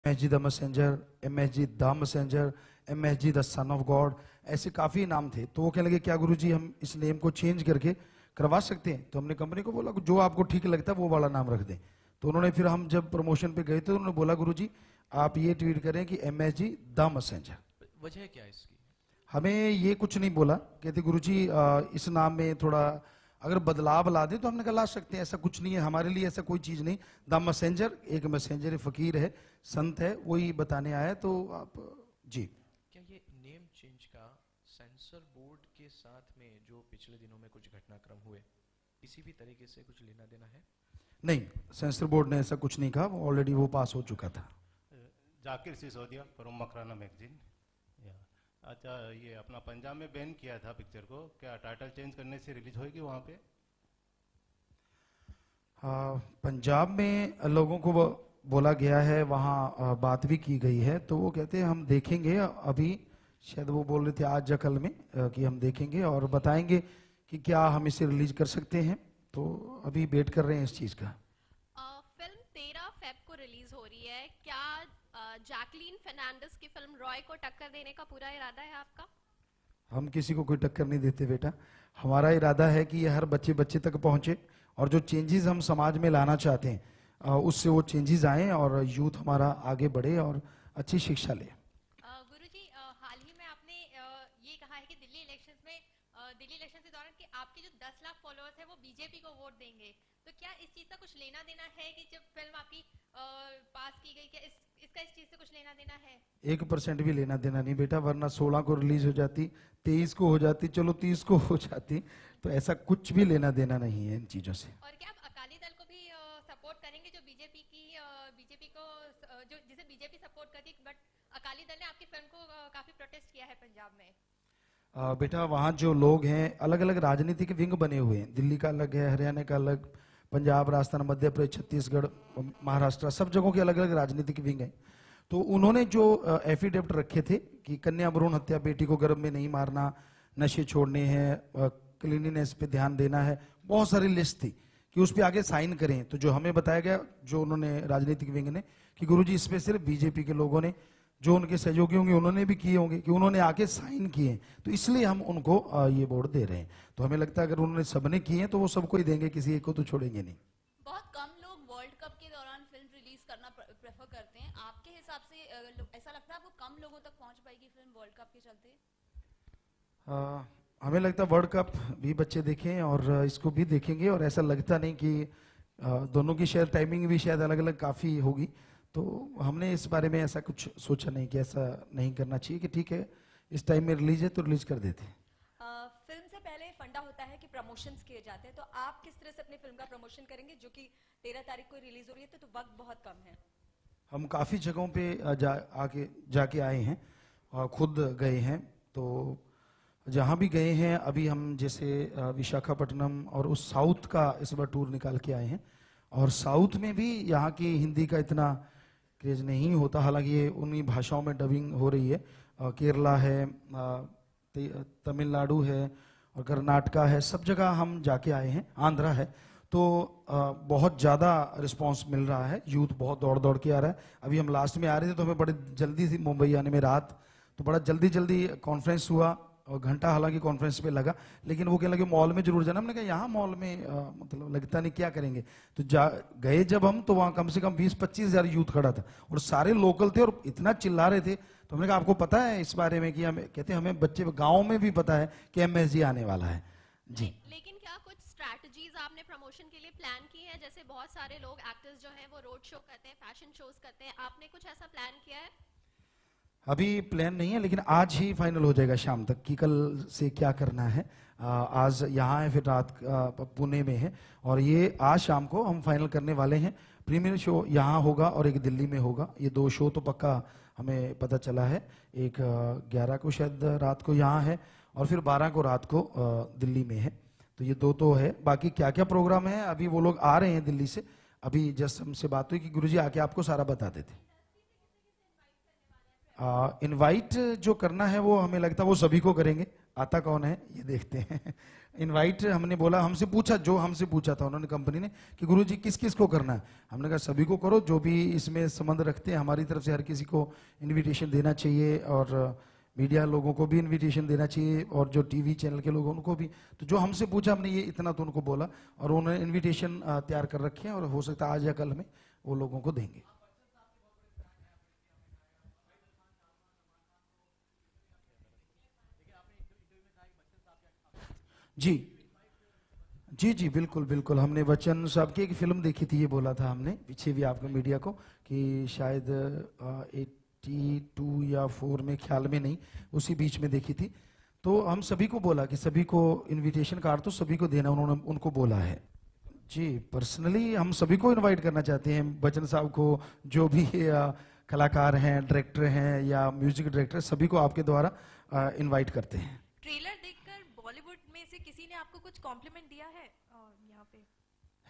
MSG the messenger, MSG the messenger, MSG the son of God, ऐसे काफी नाम थे। तो वो कहने लगे क्या गुरुजी हम इस नेम को चेंज करके करवा सकते हैं? तो हमने कंपनी को बोला जो आपको ठीक लगता है वो वाला नाम रख दें। तो उन्होंने फिर हम जब प्रमोशन पे गए थे तो उन्होंने बोला गुरुजी आप ये ट्वीट करें कि MSG द मैसेंजर। वजह क्या है इसकी? हमें ये कुछ नहीं बोला, कहते गुरुजी इस नाम में थोड़ा अगर बदलाव ला दे तो हमने कहा ला सकते हैं, ऐसा कुछ नहीं है हमारे लिए, ऐसा कोई चीज नहीं। द मैसेंजर एक मैसेंजर फकीर है, संत है, वही बताने आया। तो आप जी क्या ये नेम चेंज का सेंसर बोर्ड के साथ में जो पिछले दिनों में कुछ घटनाक्रम हुए किसी भी तरीके से कुछ लेना देना है? नहीं, सेंसर बोर्ड ने ऐसा कुछ नहीं कहा, ऑलरेडी वो पास हो चुका था। Zakir Sisodia from Makrana magazine. अच्छा, ये अपना पंजाब में बैन किया था पिक्चर को, क्या टाइटल चेंज करने से रिलीज होगी वहाँ पे? पंजाब में लोगों को बोला गया है, वहाँ बात भी की गई है, तो वो कहते हैं हम देखेंगे। अभी शायद वो बोल रहे थे आज या कल में कि हम देखेंगे और बताएंगे कि क्या हम इसे रिलीज कर सकते हैं। तो अभी वेट कर रहे हैं इस चीज का। फिल्म 13 फेब को रिलीज हो रही है, क्या जैकलीन फर्नांडिस की फिल्म रॉय को टक्कर देने का पूरा इरादा है आपका? हम किसी को कोई टक्कर नहीं देते बेटा, हमारा इरादा है कि ये हर बच्चे बच्चे तक पहुंचे और जो चेंजेस हम समाज में लाना चाहते हैं उससे वो चेंजेस आए और यूथ हमारा आगे बढ़े और अच्छी शिक्षा ले। गुरुजी, हाल ही में आपने ये कहा है कि दिल्ली इलेक्शन के दौरान कि आपके जो 10 लाख फॉलोअर्स हैं वो बीजेपी को वोट देंगे, तो क्या इस चीज का कुछ लेना देना है कि जब फिल्म आपकी पास की गई, क्या इसका इस चीज से कुछ लेना देना है? 1% भी लेना देना नहीं बेटा, वरना 16 को रिलीज हो जाती, 23 को हो जाती, चलो 30 को हो जाती, तो ऐसा कुछ भी लेना देना नहीं है इन चीजों से। और क्या आप अकाली दल को भी सपोर्ट करेंगे, जो बीजेपी को जो जिसे बीजेपी सपोर्ट करती है, बट अकाली दल ने आपकी फिल्म को काफी प्रोटेस्ट किया है पंजाब में? बेटा वहाँ जो लोग हैं अलग अलग राजनीतिक विंग बने हुए हैं, दिल्ली का अलग है, हरियाणा का अलग, पंजाब, राजस्थान, मध्य प्रदेश, छत्तीसगढ़, महाराष्ट्र, सब जगहों के अलग अलग राजनीतिक विंग हैं। तो उन्होंने जो एफिडेविट रखे थे कि कन्या भ्रूण हत्या, बेटी को गर्भ में नहीं मारना, नशे छोड़ने हैं, क्लीनिनेस पे ध्यान देना है, बहुत सारी लिस्ट थी कि उस पर आगे साइन करें। तो जो हमें बताया गया, जो उन्होंने राजनीतिक विंग ने, कि गुरुजी इस पे सिर्फ बीजेपी के लोगों ने, जो उनके सहयोगी होंगे उन्होंने भी किए होंगे, कि उन्होंने आके साइन किए, तो इसलिए हम उनको ये वोट दे रहे हैं। तो हमें लगता है अगर उन्होंने सबने किए हैं तो वो सबको ही देंगे, किसी एक को तो छोड़ेंगे नहीं। बहुत कम लोग वर्ल्ड कप के दौरान फिल्म रिलीज करना प्रेफर करते हैं, आपके हिसाब से ऐसा लगता है आपको कम लोगों तक पहुंच पाएगी फिल्म वर्ल्ड कप के चलते? हमें लगता है वर्ल्ड कप भी बच्चे देखें और इसको भी देखेंगे, और ऐसा लगता नहीं कि दोनों की शायद टाइमिंग भी शायद अलग अलग काफ़ी होगी। तो हमने इस बारे में ऐसा कुछ सोचा नहीं कि ऐसा नहीं करना चाहिए, कि ठीक है इस टाइम में रिलीज है तो रिलीज कर देते हैं। फिल्म से पहले फंडा होता है कि प्रमोशंस किए जाते हैं, तो आप किस तरह से अपनी फिल्म का प्रमोशन करेंगे, जो कि 13 तारीख को रिलीज हो रही है, तो वक्त बहुत कम है? हम काफ़ी जगहों पे जाके आए हैं और खुद गए हैं। तो जहाँ भी गए हैं, अभी हम जैसे विशाखापट्टनम और उस साउथ का इस बार टूर निकाल के आए हैं, और साउथ में भी यहाँ की हिंदी का इतना क्रेज नहीं होता, हालांकि ये उन्हीं भाषाओं में डबिंग हो रही है। केरला है, तमिलनाडु है और कर्नाटका है, सब जगह हम जाके आए हैं, आंध्रा है। तो बहुत ज़्यादा रिस्पांस मिल रहा है, यूथ बहुत दौड़ दौड़ के आ रहा है। अभी हम लास्ट में आ रहे थे तो हमें बड़े जल्दी थी मुंबई आने में रात, तो बड़ा जल्दी कॉन्फ्रेंस हुआ और घंटा हालांकि कॉन्फ्रेंस पे लगा, लेकिन वो कहने लगे मॉल में जरूर जाना। हमने कहा यहाँ मॉल में मतलब लगता नहीं, क्या करेंगे। तो गए जब हम, तो वहाँ कम से कम 20-25 हज़ार यूथ खड़ा था और सारे लोकल थे और इतना चिल्ला रहे थे। तो हमने कहा आपको पता है इस बारे में? कि हमें कहते हमें बच्चे गाँव में भी पता है कि MSG आने वाला है जी। लेकिन क्या कुछ स्ट्रैटेजीज आपने प्रमोशन के लिए प्लान की है? जैसे बहुत सारे लोग एक्टर्स जो हैं वो रोड शो करते हैं, फैशन शोज करते हैं, आपने कुछ ऐसा प्लान किया है? अभी प्लान नहीं है, लेकिन आज ही फाइनल हो जाएगा शाम तक कि कल से क्या करना है। आज यहाँ है, फिर रात पुणे में है, और ये आज शाम को हम फाइनल करने वाले हैं। प्रीमियर शो यहाँ होगा और एक दिल्ली में होगा। ये 2 शो तो पक्का हमें पता चला है, एक 11 को शायद रात को यहाँ है और फिर 12 को रात को दिल्ली में है। तो ये 2 तो है, बाकी क्या क्या प्रोग्राम है अभी वो लोग आ रहे हैं दिल्ली से। अभी जस्ट हमसे बात हुई कि गुरुजी आके आपको सारा बता देते। इनवाइट जो करना है वो हमें लगता है वो सभी को करेंगे। आता कौन है ये देखते हैं। इनवाइट हमने बोला, हमसे पूछा, जो हमसे पूछा था उन्होंने कंपनी ने कि गुरुजी किस किस को करना है। हमने कहा सभी को करो, जो भी इसमें संबंध रखते हैं। हमारी तरफ से हर किसी को इनविटेशन देना चाहिए और मीडिया लोगों को भी इनविटेशन देना चाहिए और जो टीवी चैनल के लोग उनको भी। तो जो हमसे पूछा हमने ये इतना तो उनको बोला और उन्होंने इनविटेशन तैयार कर रखे हैं और हो सकता है आज या कल में वो लोगों को देंगे। जी जी जी बिल्कुल बिल्कुल। हमने बच्चन साहब की एक फिल्म देखी थी, ये बोला था हमने पीछे भी आपको मीडिया को कि शायद 82 या 4 में, ख्याल में नहीं, उसी बीच में देखी थी। तो हम सभी को बोला कि सभी को इनविटेशन कार्ड तो सभी को देना, उन्होंने उनको बोला है। जी पर्सनली हम सभी को इनवाइट करना चाहते हैं, बच्चन साहब को, जो भी कलाकार हैं, डायरेक्टर हैं या म्यूजिक डायरेक्टर, सभी को आपके द्वारा इनवाइट करते हैं। ट्रेलर देखकर बॉलीवुड में से किसी ने आपको कुछ कॉम्प्लीमेंट दिया है यहाँ पे?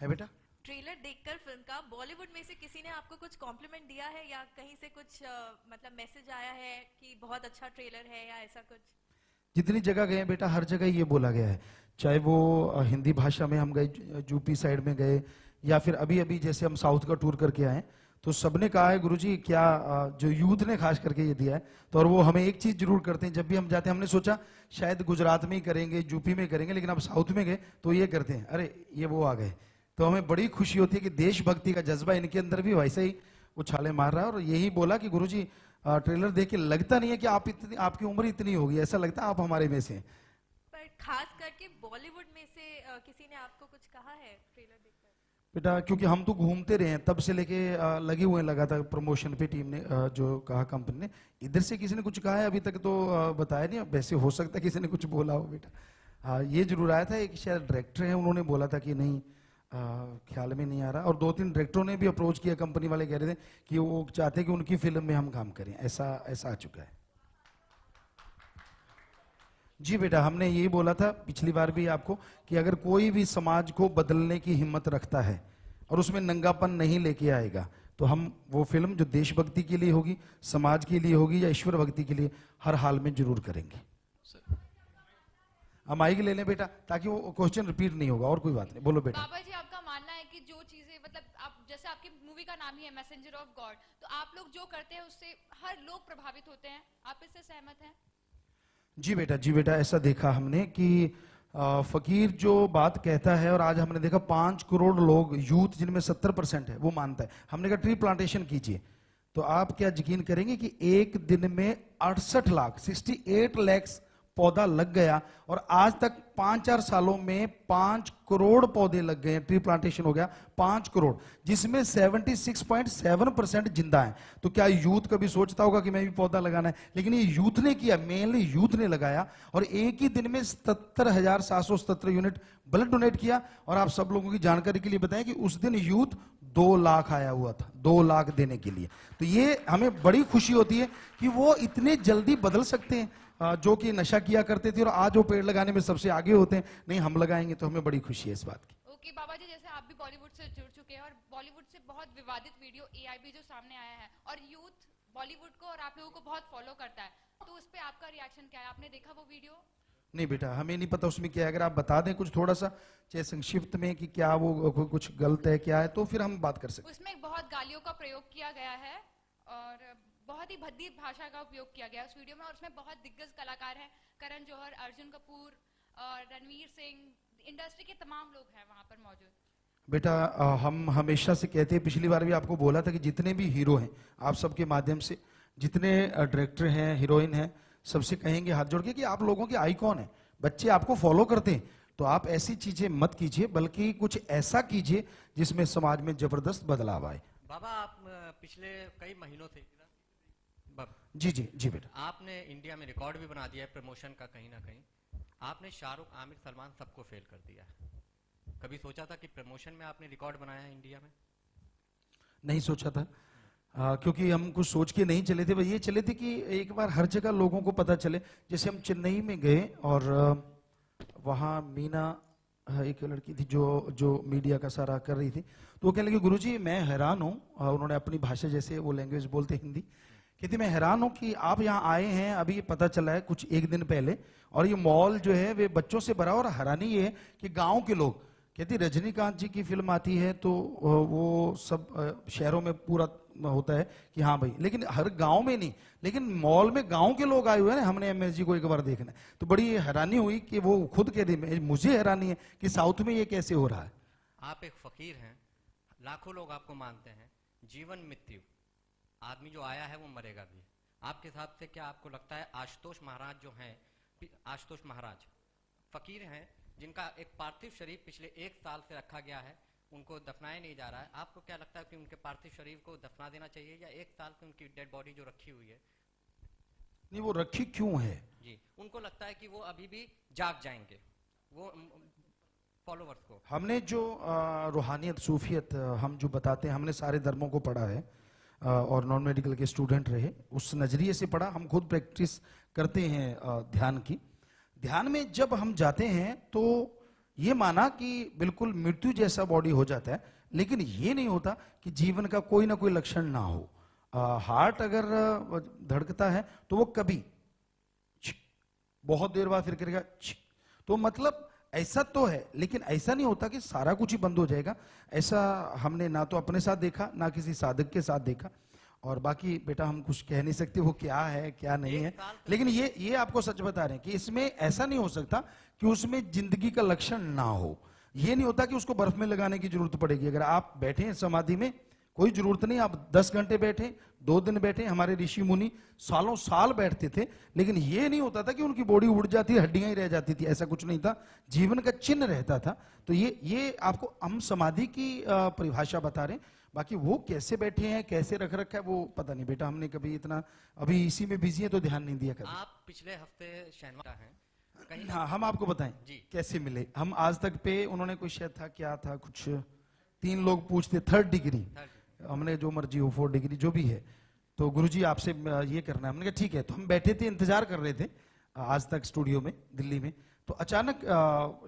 है बेटा? ट्रेलर देखकर फिल्म का बॉलीवुड में से किसी ने आपको कुछ कॉम्प्लीमेंट दिया है या कहीं से कुछ मतलब मैसेज आया है कि बहुत अच्छा ट्रेलर है या ऐसा कुछ? जितनी जगह गए बेटा हर जगह ये बोला गया है, चाहे वो हिंदी भाषा में हम गए, यूपी साइड में गए, या फिर अभी अभी जैसे हम साउथ का टूर करके आए, तो सबने कहा है गुरुजी क्या जो यूथ ने खास करके ये दिया है। तो और वो हमें एक चीज जरूर करते हैं, जब भी हम जाते हैं, हमने सोचा शायद गुजरात में ही करेंगे, यूपी में करेंगे, लेकिन अब साउथ में गए तो ये करते हैं, अरे ये वो आ गए। तो हमें बड़ी खुशी होती है कि देशभक्ति का जज्बा इनके अंदर भी वैसे ही उछाले मार रहा है। और यही बोला कि गुरुजी ट्रेलर देख के लगता नहीं है कि आप इतनी, आपकी उम्र इतनी होगी, ऐसा लगता है आप हमारे में से हैं। पर खास करके बॉलीवुड में से किसी ने आपको कुछ कहा है ट्रेलर देखकर? बेटा क्योंकि हम तो घूमते रहे हैं तब से लेके लगे हुए हैं लगातार प्रमोशन पे, टीम ने जो कहा कंपनी ने, इधर से किसी ने कुछ कहा है अभी तक तो बताया नहीं। वैसे हो सकता है किसी ने कुछ बोला हो बेटा। हाँ ये जरूर आया था, एक शायद डायरेक्टर है, उन्होंने बोला था कि नहीं ख्याल में नहीं आ रहा, और 2-3 डायरेक्टरों ने भी अप्रोच किया, कंपनी वाले कह रहे थे कि वो चाहते हैं कि उनकी फिल्म में हम काम करें, ऐसा आ चुका है। जी बेटा हमने यही बोला था पिछली बार भी आपको कि अगर कोई भी समाज को बदलने की हिम्मत रखता है और उसमें नंगापन नहीं लेके आएगा, तो हम वो फिल्म जो देशभक्ति के लिए होगी, समाज के लिए होगी या ईश्वर भक्ति के लिए, हर हाल में जरूर करेंगे। हम माइक ले लें बेटा ताकि वो क्वेश्चन रिपीट नहीं होगा, और कोई बात नहीं, बोलो बेटा। बाबा जी आपका मानना है कि जो चीजें मतलब आप, जैसे आपकी मूवी का नाम ही है मैसेंजर ऑफ गॉड, तो आप लोग जो करते हैं उससे हर लोग प्रभावित होते हैं, आप इससे सहमत हैं? जी बेटा ऐसा देखा हमने कि फकीर जो बात कहता है, और आज हमने देखा 5 करोड़ लोग, यूथ जिनमें 70% है, वो मानता है। हमने कहा ट्री प्लांटेशन कीजिए, तो आप क्या यकीन करेंगे कि एक दिन में 68 लाख 68 लाख पौधा लग गया, और आज तक 5-4 सालों में 5 करोड़ पौधे लग गए हैं, ट्री प्लांटेशन हो गया 5 करोड़, जिसमें 76.7% जिंदा है। तो क्या यूथ कभी सोचता होगा कि मैं भी पौधा लगाना है? लेकिन ये यूथ ने किया, मेनली यूथ ने लगाया, और एक ही दिन में 77,777 यूनिट ब्लड डोनेट किया। और आप सब लोगों की जानकारी के लिए बताएं कि उस दिन यूथ 2 लाख आया हुआ था, 2 लाख देने के लिए। तो ये हमें बड़ी खुशी होती है कि वो इतने जल्दी बदल सकते हैं, जो कि नशा किया करते थे और आज वो पेड़ लगाने में सबसे आगे होते हैं। नहीं हम लगाएंगे, तो हमें बड़ी खुशी है इस बात की। ओके बाबा जी, जैसे आप भी बॉलीवुड से जुड़ चुके हैं और बॉलीवुड से बहुत विवादित वीडियो AIB जो सामने आया है, और यूथ बॉलीवुड को और आप लोगों को बहुत फॉलो करता है, तो उस पे आपका रिएक्शन क्या है? आपने देखा वो वीडियो? नहीं बेटा हमें नहीं पता उसमें क्या है, अगर आप बता दें कुछ थोड़ा सा, चाहे संक्षिप्त में, कि क्या वो कुछ गलत है क्या है, तो फिर हम बात कर सकते। उसमें बहुत गालियों का प्रयोग किया गया है और बहुत ही भद्दी भाषा का उपयोग किया गया उस वीडियो में, और उसमें बहुत दिग्गज कलाकार हैं, करण जौहर, अर्जुन कपूर और रणवीर सिंह, इंडस्ट्री के तमाम लोग हैं वहां पर मौजूद। बेटा हम हमेशा से कहते हैं, पिछली बार भी आपको बोला था कि जितने भी हीरो हैं, आप सबके माध्यम से जितने डायरेक्टर हैं, हीरोइन हैं, सबसे कहेंगे हाथ जोड़ के कि आप लोगों के आइकॉन हैं, बच्चे आपको फॉलो करते हैं, तो आप ऐसी चीजें मत कीजिए, बल्कि कुछ ऐसा कीजिए जिसमें समाज में जबरदस्त बदलाव आए। बाबा आप पिछले कई महीनों से जी बेटा, आपने इंडिया में रिकॉर्ड भी बना दिया है प्रमोशन का, कहीं ना कहीं आपने शाहरुख, आमिर, सलमान सबको फेल कर दिया है। कभी सोचा था कि प्रमोशन में आपने रिकॉर्ड बनाया है इंडिया में? नहीं सोचा था, क्योंकि हम कुछ सोच के नहीं चले थे, बस ये चले थे कि एक बार हर जगह लोगों को पता चले। जैसे हम चेन्नई में गए और वहाँ मीना एक लड़की थी जो मीडिया का सारा कर रही थी, तो वो कहने लगी गुरुजी मैं हैरान हूँ, उन्होंने अपनी भाषा जैसे वो लैंग्वेज बोलते हिंदी, कहती मैं हैरान हूं कि आप यहाँ आए हैं, अभी पता चला है कुछ एक दिन पहले, और ये मॉल जो है वे बच्चों से भरा, और हैरानी ये है कि गांव के लोग, कहती रजनीकांत जी की फिल्म आती है तो वो सब शहरों में पूरा होता है कि हाँ भाई, लेकिन हर गांव में नहीं, लेकिन मॉल में गांव के लोग आए हुए हैं, हमने एमएस जी को एक बार देखना है। तो बड़ी हैरानी हुई कि वो खुद कह रही, मुझे हैरानी है कि साउथ में ये कैसे हो रहा है। आप एक फकीर हैं, लाखों लोग आपको मानते हैं, जीवन मृत्यु, आदमी जो आया है वो मरेगा भी। आपके हिसाब से क्या आपको लगता है आशुतोष महाराज जो हैं, आशुतोष महाराज फकीर हैं जिनका एक पार्थिव शरीर पिछले 1 साल से रखा गया है, उनको दफनाया नहीं जा रहा है, आपको क्या लगता है कि उनके पार्थिव शरीर को दफना देना चाहिए या 1 साल की उनकी डेड बॉडी जो रखी हुई है? नहीं, वो रखी क्यों है? जी, उनको लगता है कि वो अभी भी जाग जाएंगे, वो फॉलोवर्स को। हमने जो रूहानियत, सूफियत हम जो बताते हैं, हमने सारे धर्मों को पढ़ा है और नॉन मेडिकल के स्टूडेंट रहे, उस नजरिए से पढ़ा। हम खुद प्रैक्टिस करते हैं ध्यान की। ध्यान में जब हम जाते हैं तो ये माना कि बिल्कुल मृत्यु जैसा बॉडी हो जाता है, लेकिन ये नहीं होता कि जीवन का कोई ना कोई लक्षण ना हो। हार्ट अगर धड़कता है तो वो कभी बहुत देर बाद फिर करेगा, तो मतलब ऐसा तो है, लेकिन ऐसा नहीं होता कि सारा कुछ ही बंद हो जाएगा। ऐसा हमने ना तो अपने साथ देखा, ना किसी साधक के साथ देखा। और बाकी बेटा हम कुछ कह नहीं सकते वो क्या है क्या नहीं है, लेकिन ये आपको सच बता रहे हैं कि इसमें ऐसा नहीं हो सकता कि उसमें जिंदगी का लक्षण ना हो। ये नहीं होता कि उसको बर्फ में लगाने की जरूरत पड़ेगी। अगर आप बैठे हैं समाधि में, कोई जरूरत नहीं, आप 10 घंटे बैठे, 2 दिन बैठे, हमारे ऋषि मुनि सालों साल बैठते थे, लेकिन ये नहीं होता था कि उनकी बॉडी उड़ जाती, हड्डियां ही रह जाती थी, ऐसा कुछ नहीं था, जीवन का चिन्ह रहता था। तो ये आपको हम समाधि की परिभाषा बता रहे हैं, बाकी वो कैसे बैठे हैं, कैसे रख रखा है वो पता नहीं बेटा, हमने कभी इतना अभी इसी में बिजी है तो ध्यान नहीं दिया कभी। आप पिछले हफ्ते शनिवार हैं कहीं? हाँ, हम आपको बताएं जी। कैसे मिले हम आज तक पे। उन्होंने कोई शायद था, क्या था, कुछ 3 लोग पूछते, 3rd डिग्री, हमने जो मर्जी हो 4 डिग्री जो भी है, तो गुरुजी आपसे ये करना है। हमने कहा ठीक है। तो हम बैठे थे, इंतजार कर रहे थे आज तक स्टूडियो में दिल्ली में, तो अचानक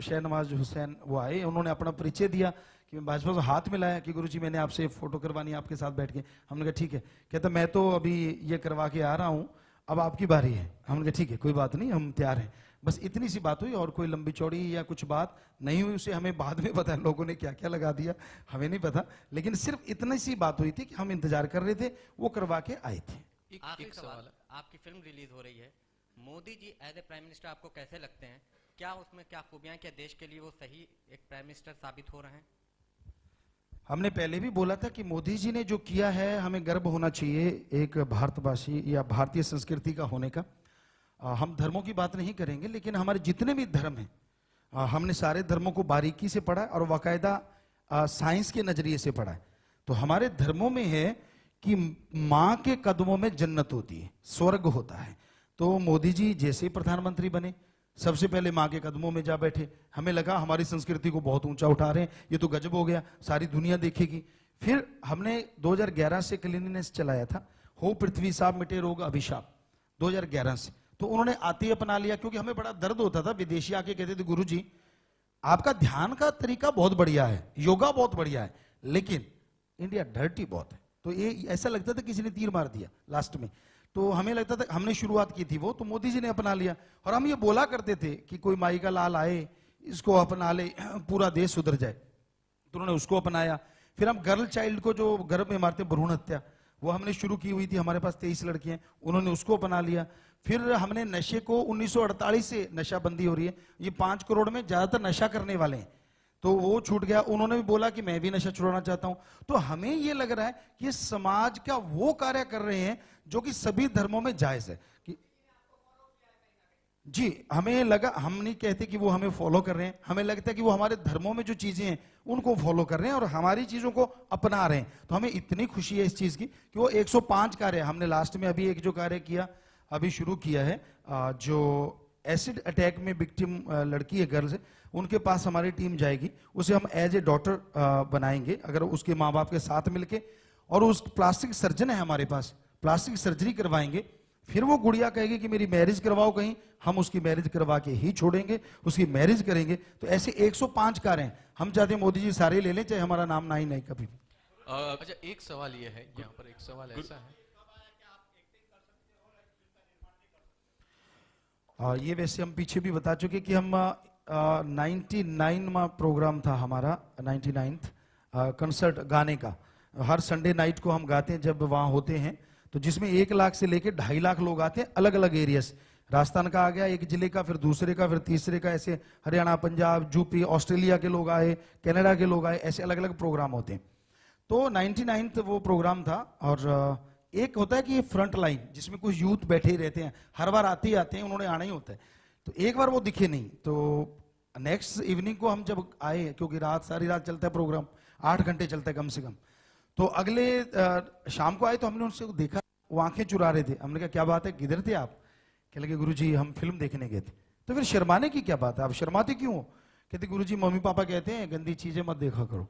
शहनवाज हुसैन वो आए, उन्होंने अपना परिचय दिया कि मैं भाजपा से हाथ मिलाया कि गुरुजी मैंने आपसे फोटो करवानी है आपके साथ बैठ के। हमने कहा ठीक है। कहता मैं तो अभी ये करवा के आ रहा हूँ, अब आपकी बारी है। हमने कहा ठीक है, कोई बात नहीं, हम तैयार हैं। बस इतनी सी बात हुई और कोई लंबी चौड़ी या कुछ बात नहीं हुई। उसे हमें बाद में पता है लोगों ने क्या क्या लगा दिया, हमें नहीं पता, लेकिन सिर्फ इतनी सी बात हुई थी कि हम इंतजार कर रहे थे, वो करवा के आए थे। एक सवाल, आपकी फिल्म रिलीज हो रही है, Modi ji as a prime minister आपको कैसे लगते हैं? क्या उसमें क्या खूबियां, क्या देश के लिए वो सही एक प्राइम मिनिस्टर साबित हो रहे हैं? हमने पहले भी बोला था कि मोदी जी ने जो किया है हमें गर्व होना चाहिए एक भारतवासी या भारतीय संस्कृति का होने का। हम धर्मों की बात नहीं करेंगे, लेकिन हमारे जितने भी धर्म हैं, हमने सारे धर्मों को बारीकी से पढ़ा है और बाकायदा साइंस के नजरिए से पढ़ा है। तो हमारे धर्मों में है कि माँ के कदमों में जन्नत होती है, स्वर्ग होता है। तो मोदी जी जैसे ही प्रधानमंत्री बने, सबसे पहले माँ के कदमों में जा बैठे। हमें लगा हमारी संस्कृति को बहुत ऊंचा उठा रहे हैं, ये तो गजब हो गया, सारी दुनिया देखेगी। फिर हमने 2011 से क्लीनिनेस चलाया था, हो पृथ्वी साफ मिटे रोग अभिशाप, 2011 से। तो उन्होंने आते ही अपना लिया, क्योंकि हमें बड़ा दर्द होता था। विदेशी आके कहते थे गुरुजी आपका ध्यान का तरीका बहुत बढ़िया है, योगा बहुत बढ़िया है, लेकिन इंडिया डर्टी बहुत है। तो ये ऐसा लगता था किसी ने तीर मार दिया लास्ट में। तो हमें लगता था, हमने शुरुआत की थी वो, तो मोदी जी ने अपना लिया। और हम ये बोला करते थे कि कोई माई का लाल आए, इसको अपना ले, पूरा देश सुधर जाए। तो उन्होंने उसको अपनाया। फिर हम गर्ल चाइल्ड को जो गर्भ में मारते भ्रूण हत्या, वो हमने शुरू की हुई थी, हमारे पास 23 लड़कियां, उन्होंने उसको अपना लिया। फिर हमने नशे को 1948 से नशाबंदी हो रही है, ये 5 करोड़ में ज्यादातर नशा करने वाले हैं, तो वो छूट गया। उन्होंने भी बोला कि मैं भी नशा छुड़ाना चाहता हूं। तो हमें ये लग रहा है कि समाज का वो कार्य कर रहे हैं जो कि सभी धर्मों में जायज है कि जी, हमें लगा, हम नहीं कहते कि वो हमें फॉलो कर रहे हैं, हमें लगता है कि वो हमारे धर्मों में जो चीजें हैं उनको फॉलो कर रहे हैं और हमारी चीजों को अपना रहे हैं। तो हमें इतनी खुशी है इस चीज की कि वो 105 कार्य, हमने लास्ट में अभी एक जो कार्य किया, अभी शुरू किया है, जो एसिड अटैक में विक्टिम लड़की है, गर्ल्स है, उनके पास हमारी टीम जाएगी, उसे हम एज ए डॉटर बनाएंगे, अगर उसके माँ बाप के साथ मिलके। और उस प्लास्टिक सर्जन है हमारे पास, प्लास्टिक सर्जरी करवाएंगे। फिर वो गुड़िया कहेगी कि मेरी मैरिज करवाओ कहीं, हम उसकी मैरिज करवा के ही छोड़ेंगे, उसकी मैरिज करेंगे। तो ऐसे 105 कार्य हैं। हम चाहते हैं मोदी जी सारे ले लें, चाहे हमारा नाम ना ही नहीं कभी भी। अच्छा, एक सवाल ये है, यहाँ पर एक सवाल ऐसा है, ये वैसे हम पीछे भी बता चुके कि हम 99 में प्रोग्राम था हमारा, 99th कंसर्ट गाने का। हर संडे नाइट को हम गाते हैं जब वहाँ होते हैं, तो जिसमें 1 लाख से लेके 2.5 लाख लोग आते हैं, अलग अलग एरियाज। राजस्थान का आ गया एक जिले का, फिर दूसरे का, फिर तीसरे का, ऐसे हरियाणा, पंजाब, यूपी, ऑस्ट्रेलिया के लोग आए, कनाडा के लोग आए, ऐसे अलग अलग प्रोग्राम होते हैं। तो 99th वो प्रोग्राम था। और एक होता है कि ये फ्रंट लाइन जिसमें कुछ यूथ बैठे ही रहते हैं, हर बार आते ही आते हैं, उन्होंने आना ही होता है। तो एक बार वो दिखे नहीं, तो नेक्स्ट इवनिंग को हम जब आए, क्योंकि सारी रात चलता है प्रोग्राम, 8 घंटे चलता है कम से कम, तो अगले शाम को आए तो हमने उनसे देखा, वो आंखें चुरा रहे थे। हमने कहा क्या बात है, किधर थे आप? कह लगे गुरुजी हम फिल्म देखने गए थे। तो फिर शर्माने की क्या बात है, आप शर्माते क्यों हो? कहते गुरुजी मम्मी पापा कहते हैं गंदी चीजें मत देखा करो।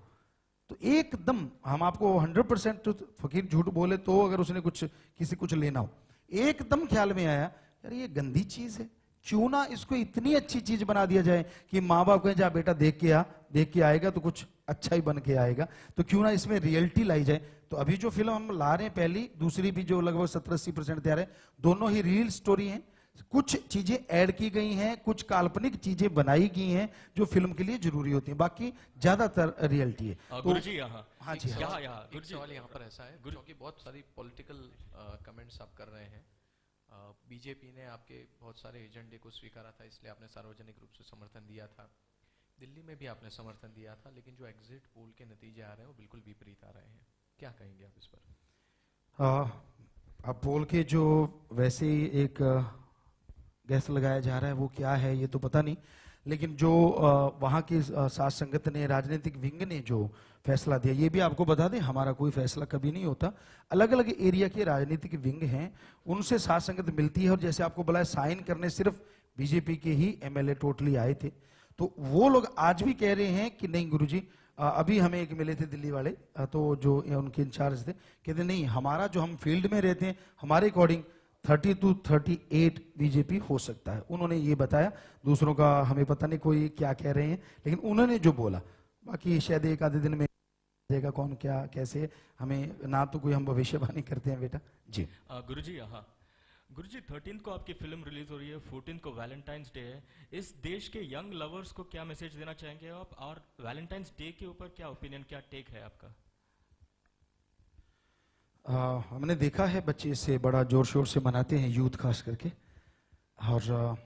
तो एकदम हम आपको 100% फकीर झूठ बोले तो, अगर उसने किसी कुछ लेना हो, एकदम ख्याल में आया यार ये गंदी चीज है, क्यों ना इसको इतनी अच्छी चीज बना दिया जाए कि माँ बाप कहें जा बेटा देख के आएगा तो कुछ अच्छा ही बन के आएगा, तो क्यों ना इसमें रियलिटी लाई जाए। तो अभी जो फिल्म हम ला रहे हैं, पहली दूसरी भी जो लगभग 70-80% तैयार है, दोनों ही रियल स्टोरी हैं। कुछ चीजें ऐड की गई हैं, कुछ काल्पनिक चीजें बनाई गई हैं जो फिल्म के लिए जरूरी होती हैं, बाकी ज्यादातर रियलिटी है। तो गुरुजी यहाँ, हाँ जी, हाँ। एक सवाल यहाँ पर ऐसा है, क्योंकि बहुत सारी पॉलिटिकल कमेंट्स आप कर रहे हैं। बीजेपी ने आपके बहुत सारे एजेंडे को स्वीकारा था, इसलिए आपने सार्वजनिक रूप से समर्थन दिया था। दिल्ली में भी आपने समर्थन दिया था, लेकिन जो एग्जिट पोल के नतीजे आ रहे हैं वो बिल्कुल विपरीत आ रहे हैं, क्या कहेंगे आप इस पर? अब पोल के जो वैसे ही एक गैस लगाया जा रहा है वो क्या है ये तो पता नहीं, लेकिन जो वहाँ की साथ संगत ने, राजनीतिक विंग ने जो फैसला दिया, ये भी आपको बता दें हमारा कोई फैसला कभी नहीं होता। अलग अलग एरिया के राजनीतिक विंग हैं, उनसे साथ संगत मिलती है। और जैसे आपको बोला साइन करने सिर्फ बीजेपी के ही एमएलए टोटली आए थे, तो वो लोग आज भी कह रहे हैं कि नहीं गुरुजी, अभी हमें एक मिले थे दिल्ली वाले, तो जो उनके इंचार्ज थे, कहते नहीं हमारा जो हम फील्ड में रहते हैं हमारे अकॉर्डिंग 30 to 38 बीजेपी हो सकता है। उन्होंने ये बताया, दूसरों का हमें पता नहीं कोई क्या कह रहे हैं, लेकिन उन्होंने जो बोला, बाकी शायद एक आधे दिन में देगा कौन क्या कैसे, हमें ना तो कोई हम भविष्यवाणी करते हैं बेटा जी। गुरुजी यहाँ, गुरुजी 13 को आपकी फिल्म रिलीज हो रही है, 14 को वैलेंटाइंस डे है। इस देश के यंग लवर्स को क्या मैसेज देना चाहेंगे आप, और वैलेंटाइंस डे के ऊपर क्या ओपिनियन, क्या टेक है आपका? हमने देखा है बच्चे इसे बड़ा जोर शोर से मनाते हैं, यूथ खास करके, और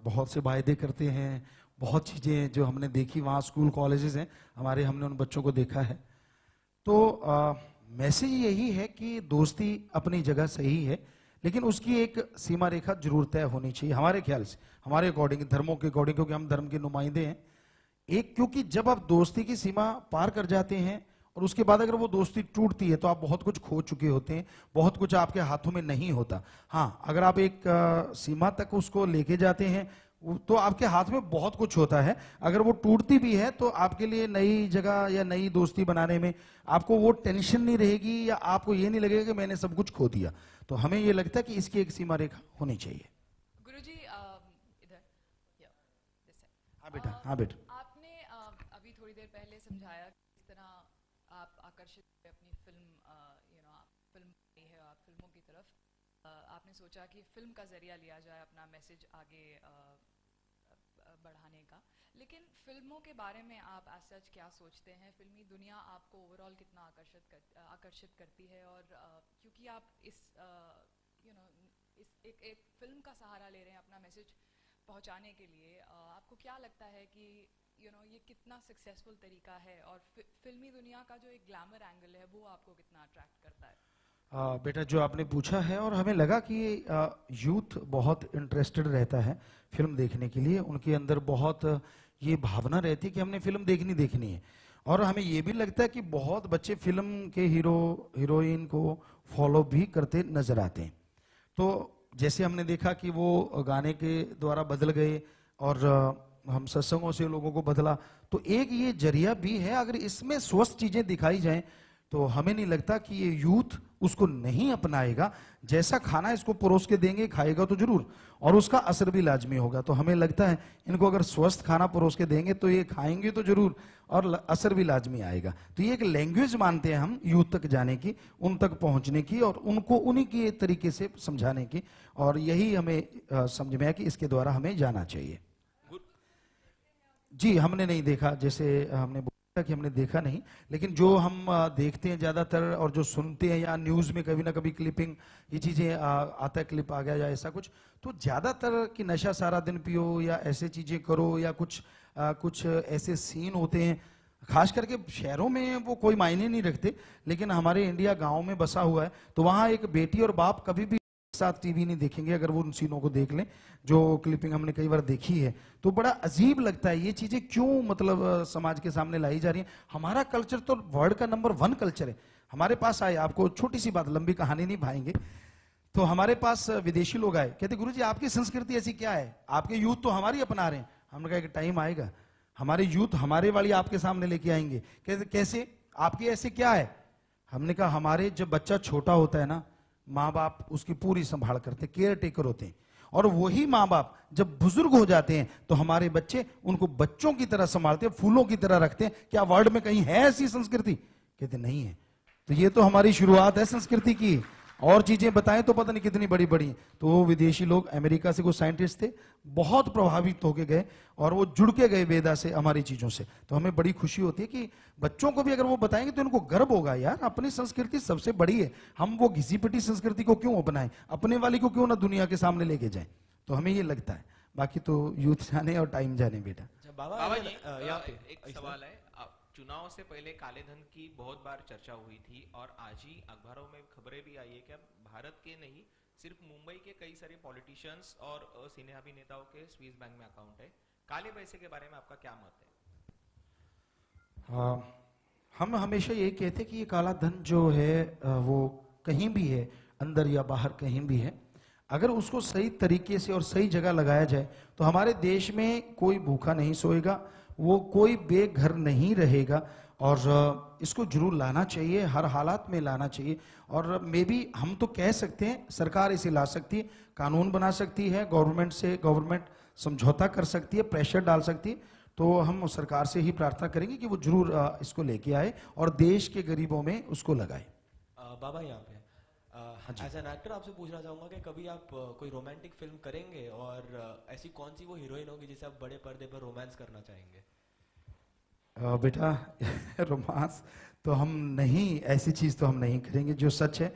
बहुत से वायदे करते हैं, बहुत चीज़ें जो हमने देखी वहाँ स्कूल कॉलेजेस हैं हमारे, हमने उन बच्चों को देखा है। तो मैसेज यही है कि दोस्ती अपनी जगह सही है, लेकिन उसकी एक सीमा रेखा जरूर तय होनी चाहिए हमारे ख्याल से, हमारे अकॉर्डिंग, धर्मों के अकॉर्डिंग, क्योंकि हम धर्म के नुमाइंदे हैं। क्योंकि जब आप दोस्ती की सीमा पार कर जाते हैं और उसके बाद अगर वो दोस्ती टूटती है तो आप बहुत कुछ खो चुके होते हैं, बहुत कुछ आपके हाथों में नहीं होता। हाँ, अगर आप एक सीमा तक उसको लेके जाते हैं तो आपके हाथ में बहुत कुछ होता है। अगर वो टूटती भी है तो आपके लिए नई जगह या नई दोस्ती बनाने में आपको वो टेंशन नहीं रहेगी, या आपको ये नहीं लगेगा कि मैंने सब कुछ खो दिया। तो हमें ये लगता है कि इसकी एक सीमा रेखा होनी चाहिए। गुरुजी इधर, हाँ बेटा, हाँ बेटा। आपने अभी थोड़ी देर पहले समझाया किस तरह आप आकर्षित हुए अपनी फिल्म, फिल्म बनी है, आप फिल्मों की तरफ आपने सोचा कि फिल्म का जरिया लिया जाए अपना मैसेज आगे बढ़ाने का। लेकिन फिल्मों के बारे में आप एज सच क्या सोचते हैं? फिल्मी दुनिया आपको ओवरऑल कितना आकर्षित करती है? और क्योंकि आप इस एक फिल्म का सहारा ले रहे हैं अपना मैसेज पहुंचाने के लिए, आपको क्या लगता है कि ये कितना सक्सेसफुल तरीका है, और फिल्मी दुनिया का जो एक ग्लैमर एंगल है वो आपको कितना अट्रैक्ट करता है? बेटा जो आपने पूछा है, और हमें लगा कि यूथ बहुत इंटरेस्टेड रहता है फिल्म देखने के लिए, उनके अंदर बहुत ये भावना रहती है कि हमने फिल्म देखनी है। और हमें ये भी लगता है कि बहुत बच्चे फिल्म के हीरो हीरोइन को फॉलो भी करते नजर आते हैं। तो जैसे हमने देखा कि वो गाने के द्वारा बदल गए, और हम सत्संगों से लोगों को बदला, तो एक ये जरिया भी है। अगर इसमें स्वस्थ चीजें दिखाई जाएं तो हमें नहीं लगता कि ये यूथ उसको नहीं अपनाएगा। जैसा खाना इसको परोस के देंगे खाएगा तो जरूर, और उसका असर भी लाजमी होगा। तो हमें लगता है इनको अगर स्वस्थ खाना परोस के देंगे तो ये खाएंगे तो जरूर, और असर भी लाजमी आएगा। तो ये एक लैंग्वेज मानते हैं हम यूथ तक जाने की, उन तक पहुंचने की, और उनको उन्हीं के तरीके से समझाने की, और यही हमें समझ में आया कि इसके द्वारा हमें जाना चाहिए। जी हमने नहीं देखा, जैसे हमने बोला कि हमने देखा नहीं, लेकिन जो हम देखते हैं ज्यादातर और जो सुनते हैं या न्यूज में कभी ना कभी क्लिपिंग ये चीजें आता है, क्लिप आ गया या ऐसा कुछ, तो ज्यादातर कि नशा सारा दिन पियो या ऐसे चीजें करो या कुछ ऐसे सीन होते हैं। खास करके शहरों में वो कोई मायने नहीं रखते, लेकिन हमारे इंडिया गांव में बसा हुआ है, तो वहां एक बेटी और बाप कभी भी साथ टीवी नहीं देखेंगे। अगर वो उन सीनों को देख लें जो क्लिपिंग हमने कई बार देखी है, तो बड़ा अजीब लगता है ये चीजें क्यों मतलब समाज के सामने लाई जा रही हैं। हमारा कल्चर तो वर्ल्ड का नंबर 1 कल्चर है। हमारे पास आए, आपको छोटी सी बात, लंबी कहानी नहीं भाएंगे, तो हमारे पास विदेशी लोग आए, कहते गुरुजी आपकी संस्कृति ऐसी क्या है, आपके यूथ तो हमारी अपना रहे हैं। हमने कहा कि टाइम आएगा हमारे यूथ हमारे वाली आपके सामने लेके आएंगे। कहते कैसे, आपके ऐसे क्या है। हमने कहा हमारे जब बच्चा छोटा होता है ना, माँ बाप उसकी पूरी संभाल करते, केयर टेकर होते हैं, और वही माँ बाप जब बुजुर्ग हो जाते हैं तो हमारे बच्चे उनको बच्चों की तरह संभालते हैं, फूलों की तरह रखते हैं। क्या वर्ल्ड में कहीं है ऐसी संस्कृति? कहते नहीं है। तो ये तो हमारी शुरुआत है संस्कृति की, और चीजें बताएं तो पता नहीं कितनी बड़ी बड़ी। तो वो विदेशी लोग, अमेरिका से कुछ साइंटिस्ट थे, बहुत प्रभावित होके गए और वो जुड़ के गए वेदा से, हमारी चीजों से। तो हमें बड़ी खुशी होती है कि बच्चों को भी अगर वो बताएंगे तो उनको गर्व होगा, यार अपनी संस्कृति सबसे बड़ी है, हम वो घिसी पिटी संस्कृति को क्यों अपनाएं, अपने वाली को क्यों ना दुनिया के सामने लेके जाएं। तो हमें ये लगता है, बाकी तो यूथ जाने और टाइम जाने बेटा। बाबा जी एक सवाल है, चुनाव से पहले काले धन की बहुत बार चर्चा हुई थी, और आज ही अखबारों में खबरें भी आई है कि भारत के नहीं सिर्फ मुंबई के कई सारे पॉलिटिशियंस और सीनियर अभिनेताओं के स्विस बैंक में अकाउंट है। काले पैसे के बारे में आपका क्या मत है? हम हमेशा ये कहते कि ये काला धन जो है वो कहीं भी है, अंदर या बाहर कहीं भी है, अगर उसको सही तरीके से और सही जगह लगाया जाए तो हमारे देश में कोई भूखा नहीं सोएगा, वो कोई बेघर नहीं रहेगा। और इसको जरूर लाना चाहिए, हर हालात में लाना चाहिए। और मे बी हम तो कह सकते हैं सरकार इसे ला सकती है, कानून बना सकती है, गवर्नमेंट समझौता कर सकती है, प्रेशर डाल सकती है। तो हम सरकार से ही प्रार्थना करेंगे कि वो जरूर इसको लेके आए और देश के गरीबों में उसको लगाए। बाबा यहाँ पे एज एन एक्टर आपसे पूछना चाहूंगा कि कभी आप कोई रोमांटिक फिल्म करेंगे, और ऐसी कौन सी वो हीरोइन होगी जिसे आप बड़े पर्दे पर रोमांस करना चाहेंगे? बेटा रोमांस तो हम नहीं, ऐसी चीज तो हम नहीं करेंगे। जो सच है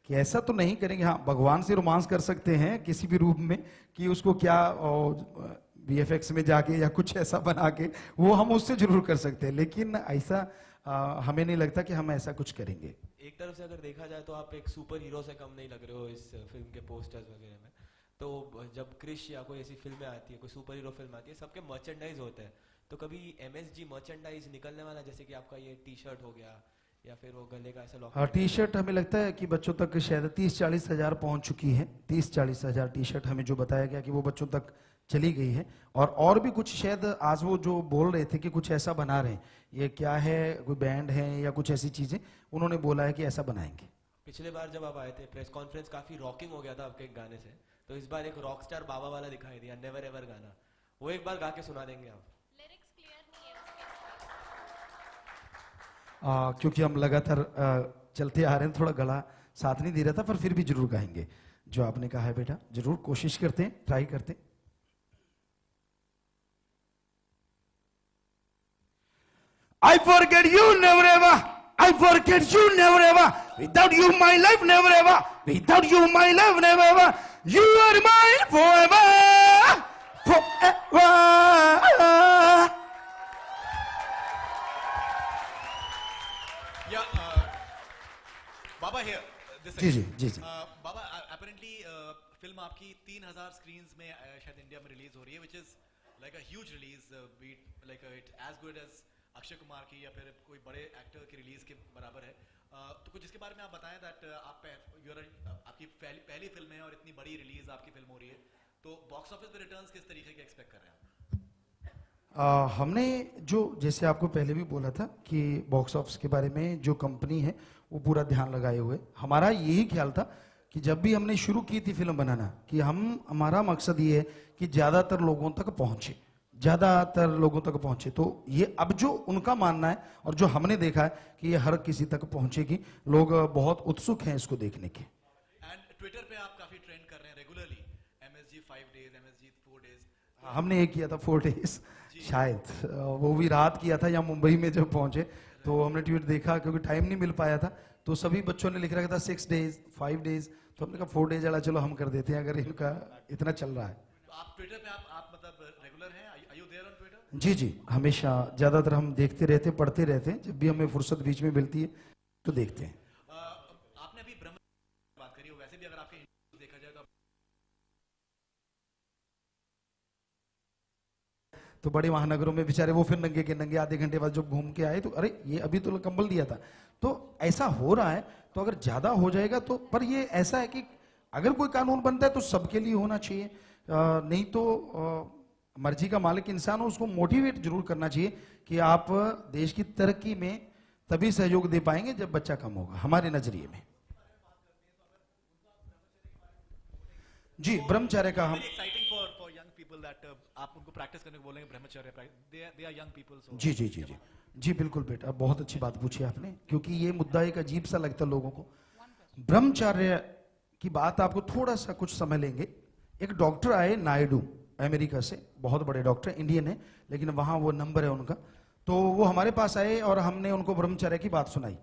कि ऐसा तो नहीं करेंगे। हाँ, भगवान से रोमांस कर सकते हैं किसी भी रूप में, कि उसको क्या VFX में जाके या कुछ ऐसा बना के वो हम उससे जरूर कर सकते हैं, लेकिन ऐसा हमें नहीं लगता कि हम ऐसा कुछ करेंगे। एक तरफ से अगर देखा जाए तो आप एक सुपर हीरो से कम नहीं लग रहे हो इस फिल्म के पोस्टर्स वगैरह में। तो जब क्रिश या कोई ऐसी फिल्में आती है, कोई सुपर हीरो फिल्म आती है, सबके मर्चेंडाइज होते हैं, तो कभी MSG मर्चेंडाइज निकलने वाला, जैसे कि आपका ये टी-शर्ट हो गया या फिर वो गले का ऐसा लॉकेट? हाँ, टी-शर्ट हमें लगता है कि बच्चों तक शायद 30-40 हज़ार पहुंच चुकी है। 30-40 हज़ार टी-शर्ट हमें जो बताया गया कि वो बच्चों तक चली गई है। और भी कुछ शायद आज वो जो बोल रहे थे कि कुछ ऐसा बना रहे हैं, ये क्या है, कोई बैंड है या कुछ ऐसी चीजें, उन्होंने बोला है कि ऐसा बनाएंगे। पिछले बार जब आप आए थे प्रेस कॉन्फ्रेंस, काफी रॉकिंग हो गया था आपके एक गाने से, तो इस बार एक रॉक स्टार बाबा वाला दिखाई दिया, नेवर एवर गाना, वो एक बार गा के सुना देंगे आप? लिरिक्स क्लियर नहीं है क्योंकि हम लगातार चलते आ रहे हैं, थोड़ा गला साथ नहीं दे रहा था, पर फिर भी जरूर गाएंगे जो आपने कहा है बेटा, जरूर कोशिश करते हैं, ट्राई करते हैं। I forget you never ever, I forget you never ever, without you my life never ever, without you my life never ever, you are mine forever, forever. Yeah, Baba here. जी। Baba, apparently film आपकी 3000 screens में शायद India में release हो रही है, which is like a huge release, like it's as good as Akshay Kumar की या फिर कोई बड़े एक्टर की रिलीज के बराबर है। तो कुछ इसके बारे में आप बताएं दैट आपकी पहली फिल्म है और इतनी बड़ी रिलीज आपकी फिल्म हो रही है, तो बॉक्स ऑफिस पे रिटर्न्स किस तरीके के एक्सपेक्ट कर रहे हैं हमने जो जैसे आपको पहले भी बोला था कि बॉक्स ऑफिस के बारे में जो कंपनी है वो पूरा ध्यान लगाए हुए, हमारा यही ख्याल था कि जब भी हमने शुरू की थी फिल्म बनाना कि हमारा मकसद ये है कि ज़्यादातर लोगों तक पहुंचे, ज़्यादातर लोगों तक पहुंचे। तो ये अब जो उनका मानना है और जो हमने देखा है कि ये हर किसी तक पहुंचेगी, लोग बहुत उत्सुक हैं इसको देखने के। एंड ट्विटर पे आप काफी ट्रेंड कर रहे हैं regularly, MSG 5 days, MSG 4 days। हमने एक किया था 4 days शायद, वो भी रात किया था या मुंबई में जब पहुंचे तो हमने ट्वीट देखा, क्योंकि टाइम नहीं मिल पाया था तो सभी बच्चों ने लिख रखा था 6 days 5 days, तो हमने कहा 4 days वाला चलो हम कर देते हैं अगर इनका इतना चल रहा है। तो आप ट्विटर पे आप मतलब रेगुलर हैं, are you there on Twitter? जी जी, हमेशा ज़्यादातर हम देखते रहते पढ़ते रहते हैं, जब भी हमें फुर्सत बीच में मिलती है तो देखते हैं। आपने अभी ब्रह्म बात करी, वैसे भी अगर आपके इंटरव्यू देखा जाए तो बड़े महानगरों में बेचारे वो फिर नंगे के नंगे आधे घंटे बाद जब घूम के आए तो अरे ये अभी तो कंबल दिया था, तो ऐसा हो रहा है। तो अगर ज्यादा हो जाएगा तो, पर ये ऐसा है कि अगर कोई कानून बनता है तो सबके लिए होना चाहिए, नहीं तो मर्जी का मालिक इंसान हो, उसको मोटिवेट जरूर करना चाहिए कि आप देश की तरक्की में तभी सहयोग दे पाएंगे जब बच्चा कम होगा, हमारे नजरिए में। जी, ब्रह्मचर्य का हम exciting for young people that आप उनको प्रैक्टिस करने को बोलेंगे ब्रह्मचर्य, दे आर यंग पीपल। जी जी जी जी जी बिल्कुल बेटा, बहुत अच्छी बात पूछी आपने, क्योंकि ये मुद्दा एक अजीब सा लगता है लोगों को। ब्रह्मचर्य की बात आपको थोड़ा सा कुछ समय लेंगे। एक डॉक्टर आए नायडू, अमेरिका से, बहुत बड़े डॉक्टर, इंडियन है लेकिन वहां वो नंबर है उनका। तो वो हमारे पास आए और हमने उनको ब्रह्मचर्य की बात सुनाई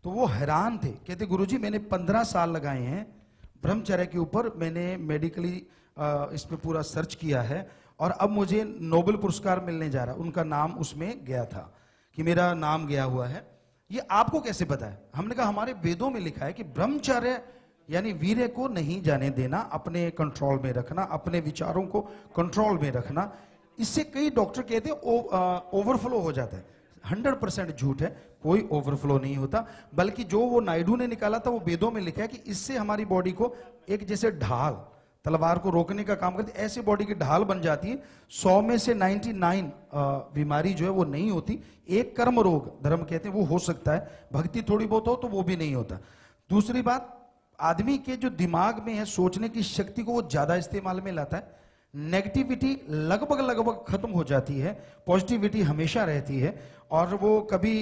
तो वो हैरान थे, कहते गुरुजी मैंने 15 साल लगाए हैं ब्रह्मचर्य के ऊपर, मैंने मेडिकली इस पे पूरा सर्च किया है और अब मुझे नोबेल पुरस्कार मिलने जा रहा है। उनका नाम उसमें गया था कि मेरा नाम गया हुआ है। ये आपको कैसे पता है? हमने कहा हमारे वेदों में लिखा है कि ब्रह्मचर्य यानी वीर्य को नहीं जाने देना, अपने कंट्रोल में रखना, अपने विचारों को कंट्रोल में रखना। इससे कई डॉक्टर कहते हैं ओवरफ्लो हो जाता है, 100% झूठ है, कोई ओवरफ्लो नहीं होता, बल्कि जो वो नायडू ने निकाला था वो वेदों में लिखा है कि इससे हमारी बॉडी को एक जैसे ढाल, तलवार को रोकने का काम करती, ऐसे बॉडी की ढाल बन जाती है। 100 में से 99 बीमारी जो है वो नहीं होती। एक कर्म रोग धर्म कहते हैं वो हो सकता है, भक्ति थोड़ी बहुत हो तो वो भी नहीं होता। दूसरी बात, आदमी के जो दिमाग में है सोचने की शक्ति को वो ज्यादा इस्तेमाल में लाता है, नेगेटिविटी लगभग खत्म हो जाती है, पॉजिटिविटी हमेशा रहती है और वो कभी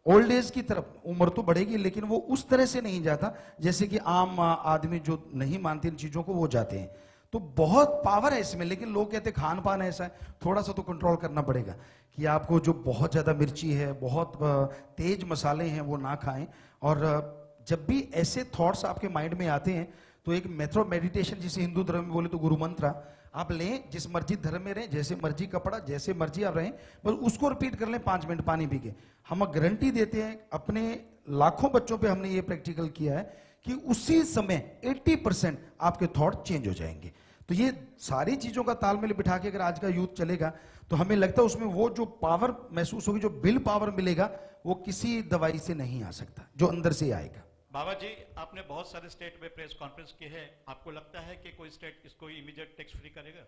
ओल्ड एज की तरफ, उम्र तो बढ़ेगी लेकिन वो उस तरह से नहीं जाता जैसे कि आम आदमी जो नहीं मानते इन चीजों को वो जाते हैं। तो बहुत पावर है इसमें, लेकिन लोग कहते हैं खान पान ऐसा है, थोड़ा सा तो कंट्रोल करना पड़ेगा कि आपको जो बहुत ज्यादा मिर्ची है, बहुत तेज मसाले हैं वो ना खाएं। और जब भी ऐसे थॉट्स आपके माइंड में आते हैं तो एक मेथड मेडिटेशन, जिसे हिंदू धर्म में बोले तो गुरु मंत्र आप लें, जिस मर्जी धर्म में रहें, जैसे मर्जी कपड़ा, जैसे मर्जी आप रहें, बस उसको रिपीट कर लें 5 मिनट पानी पी के। हम गारंटी देते हैं, अपने लाखों बच्चों पे हमने ये प्रैक्टिकल किया है कि उसी समय 80% आपके थॉट चेंज हो जाएंगे। तो ये सारी चीजों का तालमेल बिठा के अगर आज का यूथ चलेगा तो हमें लगता है उसमें वो जो पावर महसूस होगी, जो विल पावर मिलेगा, वो किसी दवाई से नहीं आ सकता, जो अंदर से आएगा। बाबा जी, आपने बहुत सारे स्टेट में प्रेस कॉन्फ्रेंस की है, आपको लगता है कि कोई स्टेट इसको इमीडिएट टैक्स फ्री करेगा?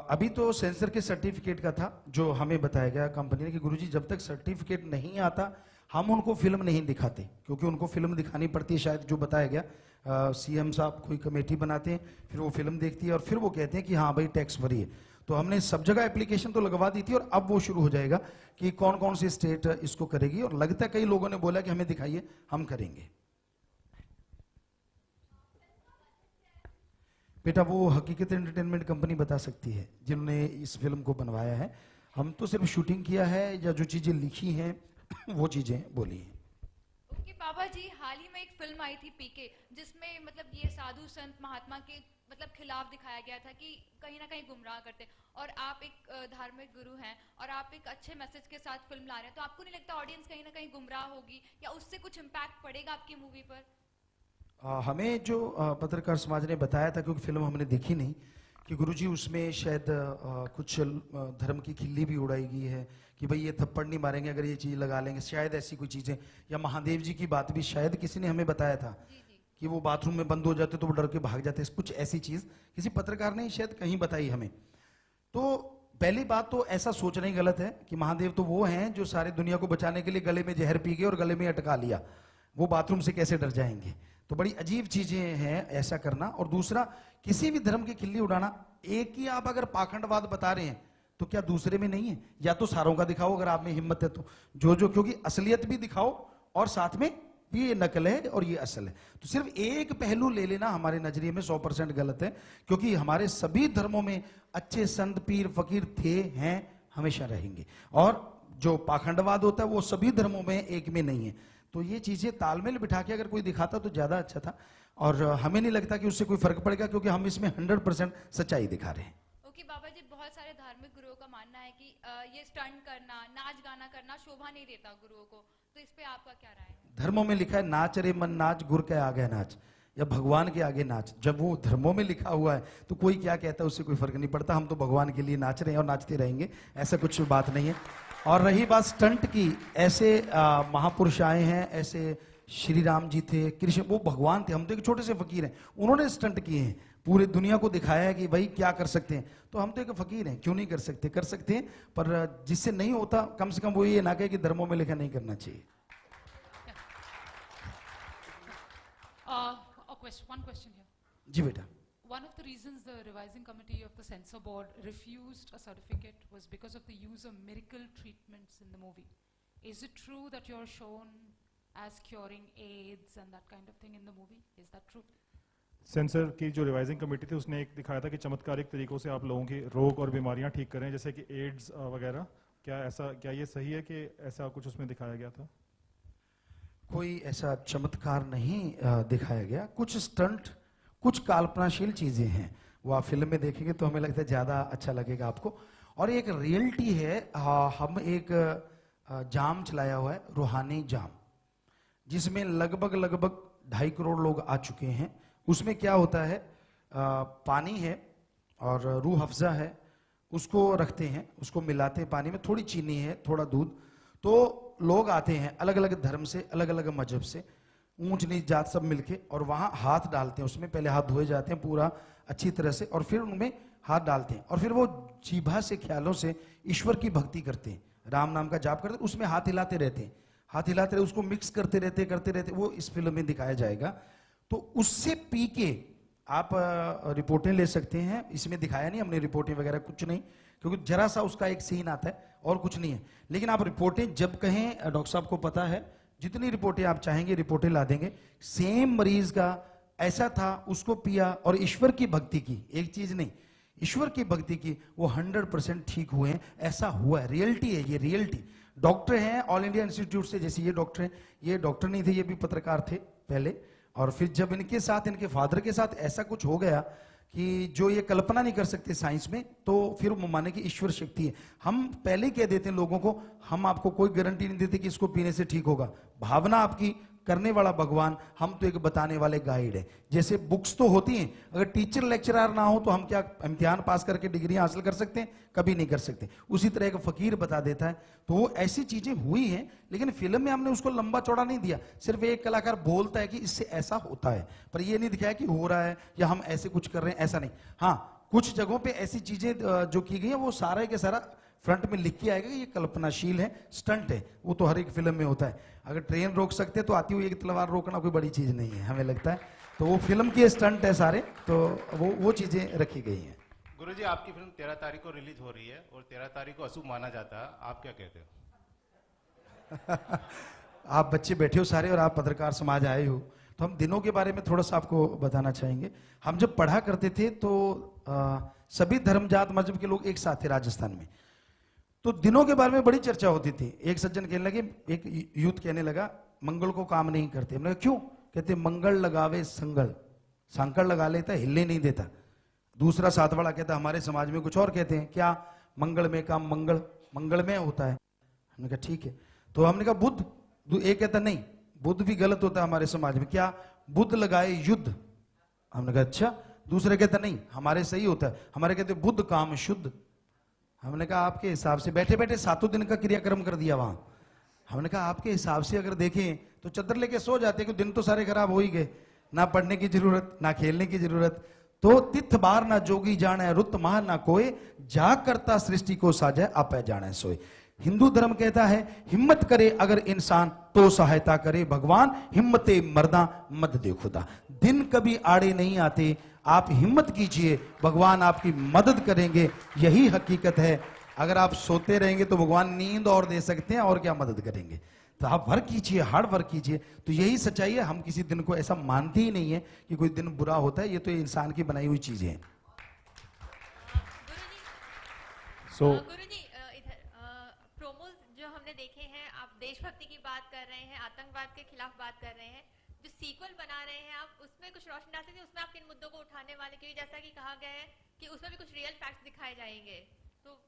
अभी तो सेंसर के सर्टिफिकेट का था जो हमें बताया गया कंपनी ने कि गुरुजी जब तक सर्टिफिकेट नहीं आता हम उनको फिल्म नहीं दिखाते, क्योंकि उनको फिल्म दिखानी पड़ती है, शायद जो बताया गया। सीएम साहब कोई कमेटी बनाते हैं, फिर वो फिल्म देखती है और फिर वो कहते हैं कि हाँ भाई टैक्स फ्री है। तो हमने सब जगह एप्लीकेशन तो लगवा दी थी और अब वो शुरू हो जाएगा कि कौन कौन सी स्टेट इसको करेगी, और लगता है कई लोगों ने बोला कि हमें दिखाइए, हम करेंगे। बेटा वो हकीकत एंटरटेनमेंट कंपनी बता सकती है जिन्होंने इस फिल्म को बनवाया है, हम तो सिर्फ शूटिंग किया है या जो चीजें लिखी हैं वो चीजें बोली हैं। ओके बाबा जी, हाल ही में एक फिल्म आई थी पीके, जिसमें मतलब ये साधु संत महात्मा के मतलब खिलाफ दिखाया गया था कि कहीं ना कहीं गुमराह करते, और आप एक धार्मिक गुरु हैं और आप एक अच्छे मैसेज के साथ फिल्म ला रहे हैं, तो आपको नहीं लगता ऑडियंस कहीं ना कहीं गुमराह होगी या उससे कुछ इम्पैक्ट पड़ेगा आपकी मूवी पर? हमें जो पत्रकार समाज ने बताया था, क्योंकि फिल्म हमने देखी नहीं, कि गुरुजी उसमें शायद कुछ धर्म की खिल्ली भी उड़ाई गई है कि भाई ये थप्पड़ नहीं मारेंगे अगर ये चीज लगा लेंगे, शायद ऐसी कोई चीजें, या महादेव जी की बात भी शायद किसी ने हमें बताया था कि वो बाथरूम में बंद हो जाते तो वो डर के भाग जाते, कुछ ऐसी चीज किसी पत्रकार ने शायद कहीं बताई हमें। तो पहली बात तो ऐसा सोचना ही गलत है कि महादेव तो वो हैं जो सारी दुनिया को बचाने के लिए गले में जहर पी गए और गले में अटका लिया, वो बाथरूम से कैसे डर जाएंगे। तो बड़ी अजीब चीजें हैं ऐसा करना। और दूसरा, किसी भी धर्म की खिल्ली उड़ाना, एक ही आप अगर पाखंडवाद बता रहे हैं तो क्या दूसरे में नहीं है? या तो सारों का दिखाओ अगर आप में हिम्मत है तो, जो क्योंकि असलियत भी दिखाओ और साथ में ये नकल है और ये असल है। तो सिर्फ एक पहलू ले लेना हमारे नजरिए में 100% गलत है, क्योंकि हमारे सभी धर्मों में अच्छे संत पीर फकीर थे, हैं, हमेशा रहेंगे। और जो पाखंडवाद होता है वो सभी धर्मों में एक में नहीं है। तो ये चीजें तालमेल बिठा के अगर कोई दिखाता तो ज्यादा अच्छा था, और हमें नहीं लगता कि उससे कोई फर्क पड़ेगा, क्योंकि हम इसमें 100% सच्चाई दिखा रहे हैं। ओके बाबा जी, बहुत सारे धार्मिक गुरुओं का मानना है कि ये स्टंट करना, नाच गाना करना शोभा नहीं देता गुरुओं को, तो इस पे आपका क्या राय है? धर्मों में लिखा है नाच रे मन नाच, गुर के आगे नाच, या भगवान के आगे नाच। जब वो धर्मों में लिखा हुआ है तो कोई क्या कहता है उससे कोई फर्क नहीं पड़ता। हम तो भगवान के लिए नाच रहे हैं और नाचते रहेंगे, ऐसा कुछ बात नहीं है। और रही बात स्टंट की, ऐसे महापुरुष आए हैं, ऐसे श्री राम जी थे, कृष्ण, वो भगवान थे, हम तो एक छोटे से फकीर हैं, उन्होंने स्टंट किए हैं, पूरे दुनिया को दिखाया है कि भाई क्या कर सकते हैं। तो हम तो एक फकीर हैं, क्यों नहीं कर सकते? कर सकते हैं, पर जिससे नहीं होता कम से कम वो ये ना कहे कि धर्मों में लिखा नहीं करना चाहिए। One question here. जी बेटा। One of the reasons the revising committee of the censor board refused a certificate was because of the use of miracle treatments in the movie. Is it true that you're shown as curing AIDS and that kind of thing in the movie? Is that true? Sensor की जो revising committee थी उसने एक दिखाया था कि चमत्कारिक तरीकों से आप लोगों की रोग और बीमारियां ठीक करें, जैसे कि एड्स वगैरह। क्या ये सही है कि ऐसा कुछ उसमें दिखाया गया था? कोई ऐसा चमत्कार नहीं दिखाया गया। कुछ स्टंट, कुछ कल्पनाशील चीजें हैं, वो आप फिल्म में देखेंगे तो हमें लगता है ज्यादा अच्छा लगेगा आपको। और एक रियलिटी है, हम एक जाम चलाया हुआ है, रूहानी जाम, जिसमें लगभग 2.5 करोड़ लोग आ चुके हैं। उसमें क्या होता है, पानी है और रूह अफ़ज़ा है, उसको रखते हैं, उसको मिलाते हैं पानी में, थोड़ी चीनी है, थोड़ा दूध। तो लोग आते हैं अलग अलग धर्म से, अलग अलग मजहब से, ऊंच नीच जात सब मिलके, और वहां हाथ डालते हैं उसमें। पहले हाथ धोए जाते हैं पूरा अच्छी तरह से, और फिर उनमें हाथ डालते हैं, और फिर वो जीभा से, ख्यालों से ईश्वर की भक्ति करते हैं, राम नाम का जाप करते हैं, उसमें हाथ हिलाते रहते हैं, हाथ हिलाते रहते, उसको मिक्स करते रहते। वो इस फिल्म में दिखाया जाएगा। तो उससे पी के आप रिपोर्टें ले सकते हैं। इसमें दिखाया नहीं हमने रिपोर्टें वगैरह, कुछ नहीं, क्योंकि जरा सा उसका एक सीन आता है और कुछ नहीं है। लेकिन आप रिपोर्टें जब कहें, डॉक्टर साहब को पता है, जितनी रिपोर्टें आप चाहेंगे रिपोर्टें ला देंगे। सेम मरीज का ऐसा था, उसको पिया और ईश्वर की भक्ति की, एक चीज नहीं, ईश्वर की भक्ति की, वो 100% ठीक हुए हैं। ऐसा हुआ है, रियलिटी है ये, रियलिटी। डॉक्टर हैं ऑल इंडिया इंस्टीट्यूट से, जैसे ये डॉक्टर हैं, ये डॉक्टर नहीं थे, ये भी पत्रकार थे पहले। और फिर जब इनके साथ, इनके फादर के साथ ऐसा कुछ हो गया कि जो ये कल्पना नहीं कर सकते साइंस में, तो फिर वो माने कि ईश्वर शक्ति है। हम पहले कह देते हैं लोगों को, हम आपको कोई गारंटी नहीं देते कि इसको पीने से ठीक होगा। भावना आपकी, करने वाला भगवान, हम तो एक बताने वाले गाइड है। जैसे बुक्स तो होती हैं, अगर टीचर लेक्चरर ना हो तो हम क्या इम्तिहान पास करके डिग्री हासिल कर सकते हैं? कभी नहीं कर सकते। उसी तरह एक फकीर बता देता है। तो वो ऐसी चीजें हुई हैं, लेकिन फिल्म में हमने उसको लंबा चौड़ा नहीं दिया। सिर्फ एक कलाकार बोलता है कि इससे ऐसा होता है, पर ये नहीं दिखाया कि हो रहा है या हम ऐसे कुछ कर रहे हैं, ऐसा नहीं। हाँ, कुछ जगहों पे ऐसी चीजें जो की गई है, वो सारा के सारा फ्रंट में लिख के आएगा कि ये कल्पनाशील है, स्टंट है। वो तो हर एक फिल्म में होता है। अगर ट्रेन रोक सकते तो आती हुई एक तलवार रोकना कोई बड़ी चीज नहीं है, हमें लगता है। तो वो फिल्म के स्टंट है सारे, तो वो चीजें रखी गई हैं। गुरुजी, आपकी फिल्म 13 तारीख को रिलीज हो रही है और 13 तारीख को अशुभ माना जाता है, आप क्या कहते हो? आप बच्चे बैठे हो सारे और आप पत्रकार समाज आए हो, तो हम दिनों के बारे में थोड़ा सा आपको बताना चाहेंगे। हम जब पढ़ा करते थे तो सभी धर्म जात मजहब के लोग एक साथ थे राजस्थान में, तो दिनों के बारे में बड़ी चर्चा होती थी। एक सज्जन कहने लगे, एक यूथ कहने लगा, मंगल को काम नहीं करते। हमने कहा क्यों? कहते मंगल लगावे संगल, सांकड़ लगा लेता, हिलने नहीं देता। दूसरा साथ वाला कहता हमारे समाज में कुछ और कहते हैं, क्या? मंगल में काम मंगल में होता है। हमने कहा ठीक है। तो हमने कहा बुद्ध, एक कहता नहीं, बुद्ध भी गलत होता है हमारे समाज में, क्या? बुद्ध लगाए युद्ध। हमने कहा अच्छा। दूसरे कहता नहीं, हमारे सही होता है, हमारे कहते बुद्ध काम शुद्ध। हमने कहा आपके हिसाब से, बैठे बैठे 7 दिन का क्रियाक्रम कर दिया वहां। हमने कहा आपके हिसाब से अगर देखें तो चद्दर लेके सो जाते, कि दिन तो सारे खराब हो ही गए, ना पढ़ने की जरूरत, ना खेलने की जरूरत। तो तिथ बार ना जोगी जाने रुत माह ना कोय, जा करता सृष्टि को साजे आपे जाने सोए। हिंदू धर्म कहता है हिम्मत करे अगर इंसान तो सहायता करे भगवान, हिम्मते मर्दा मत दे खुदा। दिन कभी आड़े नहीं आते, आप हिम्मत कीजिए, भगवान आपकी मदद करेंगे, यही हकीकत है। अगर आप सोते रहेंगे तो भगवान नींद और दे सकते हैं, और क्या मदद करेंगे। तो आप वर्क कीजिए, हार्ड वर्क कीजिए, तो यही सच्चाई है। हम किसी दिन को ऐसा मानते ही नहीं है कि कोई दिन बुरा होता है, ये तो इंसान की बनाई हुई चीजें हैं। गुरुजी इधर प्रोमोज जो हमने देखे हैं, आप देशभक्ति की बात कर रहे हैं, आतंकवाद के खिलाफ बात कर रहे हैं, जो सीक्वल बना रहे हैं आप, उसमें कुछ रोशनी डाल सकते हैं, उसमें आप किन मुद्दों को उठाने वाले, क्योंकि जैसा कि कहा गया है कि उसमें भी कुछ रियल फैक्ट्स दिखाए जाएंगे, तो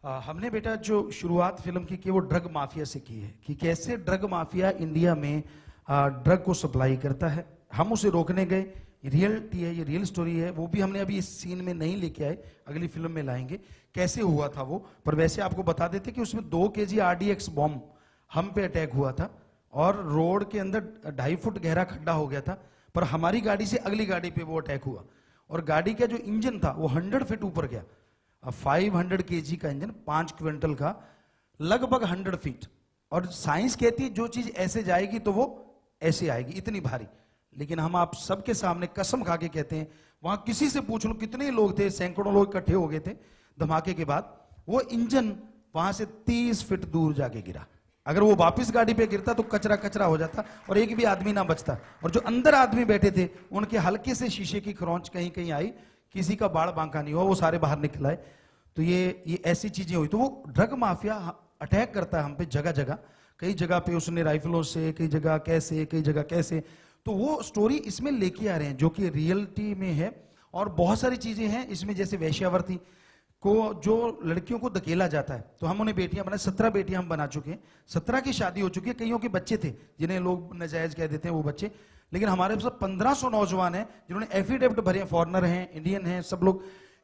हमने बेटा जो शुरुआत फिल्म की वो ड्रग माफिया से की है, कि कैसे ड्रग माफिया इंडिया में ड्रग को सप्लाई करता है। हम उसे रोकने गए, रियलिटी है, ये रियल स्टोरी है। वो भी हमने अभी इस सीन में नहीं लेके आए, अगली फिल्म में लाएंगे कैसे हुआ था वो। पर वैसे आपको बता देते कि उसमें 2 kg RDX बॉम्ब हम पे अटैक हुआ था, और रोड के अंदर 2.5 फुट गहरा खड्डा हो गया था, पर हमारी गाड़ी से अगली गाड़ी पे वो अटैक हुआ, और गाड़ी का जो इंजन था वो 100 फीट ऊपर गया। 500 kg का इंजन, 5 क्विंटल का, लगभग 100 फीट। और साइंस कहती है जो चीज ऐसे जाएगी तो वो ऐसे आएगी, इतनी भारी। लेकिन हम आप सबके सामने कसम खा के कहते हैं, वहां किसी से पूछ लो कितने लोग थे, सैकड़ों लोग इकट्ठे हो गए थे धमाके के बाद, वो इंजन वहां से 30 फीट दूर जाके गिरा। अगर वो वापस गाड़ी पे गिरता तो कचरा कचरा हो जाता और एक भी आदमी ना बचता। और जो अंदर आदमी बैठे थे उनके हल्के से शीशे की खरोंच कहीं कहीं आई, किसी का बाड़ बांका नहीं हुआ, वो सारे बाहर निकल आए। तो ये ऐसी चीजें हुई। तो वो ड्रग माफिया अटैक करता है हम पे जगह जगह, कई जगह पे उसने राइफलों से, कई जगह कैसे, कई जगह कैसे। तो वो स्टोरी इसमें लेके आ रहे हैं जो कि रियलिटी में है। और बहुत सारी चीजें हैं इसमें, जैसे वैश्यावृत्ति को जो लड़कियों को धकेला जाता है, तो हम उन्हें बेटियां बनाए, 17 बेटियां हम बना चुके हैं। 17 की शादी हो चुकी है, कईयों के बच्चे थे जिन्हें लोग नाजायज कह देते हैं वो बच्चे। लेकिन हमारे पास 1500 नौजवान हैं जिन्होंने एफिडेविट भरे हैं, फॉरेनर हैं, इंडियन हैं, सब लोग,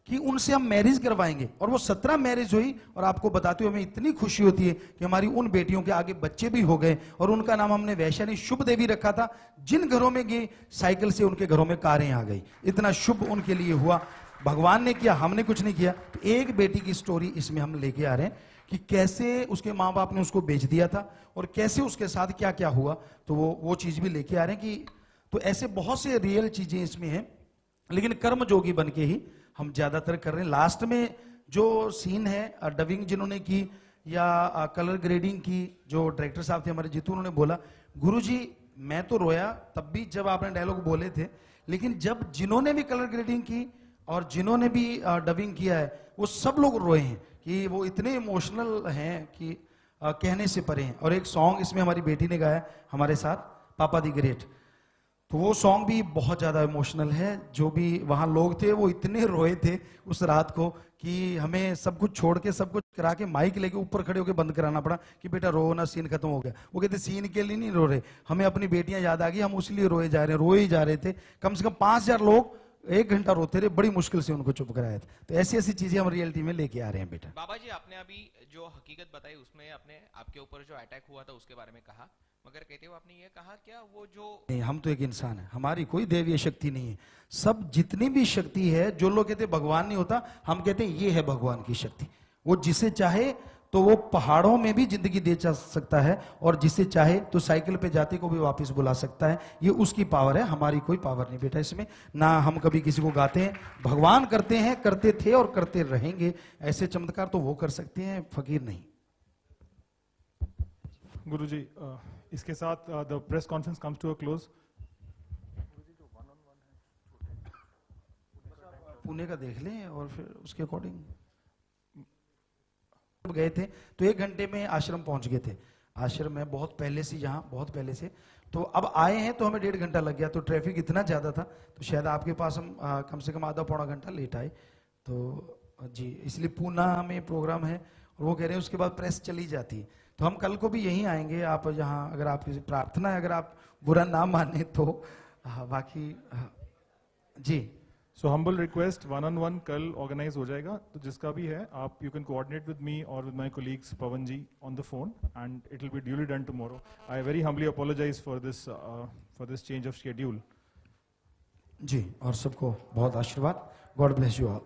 कि उनसे हम मैरिज करवाएंगे। और वो 17 मैरिज हुई, और आपको बताते हुए हमें इतनी खुशी होती है कि हमारी उन बेटियों के आगे बच्चे भी हो गए, और उनका नाम हमने वैशाली शुभ देवी रखा था। जिन घरों में गए साइकिल से उनके घरों में कारें आ गई, इतना शुभ उनके लिए हुआ। भगवान ने किया, हमने कुछ नहीं किया। तो एक बेटी की स्टोरी इसमें हम लेके आ रहे हैं कि कैसे उसके माँ बाप ने उसको बेच दिया था और कैसे उसके साथ क्या क्या हुआ। तो वो चीज भी लेके आ रहे हैं कि, तो ऐसे बहुत से रियल चीजें इसमें हैं, लेकिन कर्मजोगी बन के ही हम ज्यादातर कर रहे हैं। लास्ट में जो सीन है डबिंग जिन्होंने की या कलर ग्रेडिंग की, जो डायरेक्टर साहब थे हमारे जीतू, उन्होंने बोला, गुरुजी मैं तो रोया तब भी जब आपने डायलॉग बोले थे, लेकिन जब जिन्होंने भी कलर ग्रेडिंग की और जिन्होंने भी डबिंग किया है वो सब लोग रोए हैं, कि वो इतने इमोशनल हैं कि कहने से परे हैं। और एक सॉन्ग इसमें हमारी बेटी ने गाया हमारे साथ, पापा दी ग्रेट, तो वो सॉन्ग भी बहुत ज्यादा इमोशनल है। जो भी वहां लोग थे वो इतने रोए थे उस रात को कि हमें सब कुछ छोड़ के, सब कुछ करा के, माइक लेके ऊपर खड़े होकर बंद कराना पड़ा कि बेटा रो ना, सीन खत्म हो गया। वो कहते सीन के लिए नहीं रो रहे, हमें अपनी बेटियां याद आ गई, हम उसलिए रोए जा रहे हैं, रोए ही जा रहे थे। कम से कम 5000 लोग 1 घंटा रोते रहे, बड़ी मुश्किल से उनको चुप कराया था। तो ऐसी ऐसी चीजें हम रियलिटी में लेके आ रहे हैं बेटा। बाबा जी, आपने अभी जो हकीकत बताई उसमें आपने आपके ऊपर जो अटैक हुआ था उसके बारे में कहा, मगर कहते हुए आपने ये कहा क्या वो जो नहीं, हम तो एक इंसान है, हमारी कोई देवीय शक्ति नहीं है। सब जितनी भी शक्ति है, जो लोग कहते भगवान नहीं होता, हम कहते हैं ये है भगवान की शक्ति। वो जिसे चाहे तो वो पहाड़ों में भी जिंदगी दे जा सकता है, और जिसे चाहे तो साइकिल पे जाते को भी वापस बुला सकता है। ये उसकी पावर है, हमारी कोई पावर नहीं बेटा इसमें। ना हम कभी किसी को गाते हैं, भगवान करते हैं, करते थे और करते रहेंगे। ऐसे चमत्कार तो वो कर सकते हैं, फकीर नहीं। गुरुजी, इसके साथ the press conference comes to a close. Pune का देख लें और फिर उसके अकॉर्डिंग गए थे, तो 1 घंटे में आश्रम पहुंच गए थे। आश्रम में बहुत पहले से, यहाँ बहुत पहले से, तो अब आए हैं तो हमें 1.5 घंटा लग गया। तो ट्रैफिक इतना ज्यादा था, तो शायद आपके पास हम कम से कम आधा पौना घंटा लेट आए। तो जी, इसलिए पूना में प्रोग्राम है, और वो कह रहे हैं उसके बाद प्रेस चली जाती है। तो हम कल को भी यहीं आएंगे, आप जहाँ, अगर आपकी प्रार्थना है, अगर आप बुरा ना माने तो। बाकी जी, सो हम्बल रिक्वेस्ट, 1-on-1 कल ऑर्गेनाइज हो जाएगा, तो जिसका भी है आप, you can coordinate with me और with my colleagues Pavan ji on the phone, and it will be duly done tomorrow. I very humbly apologise for this change of schedule. जी, और सबको बहुत आशीर्वाद। God bless you all.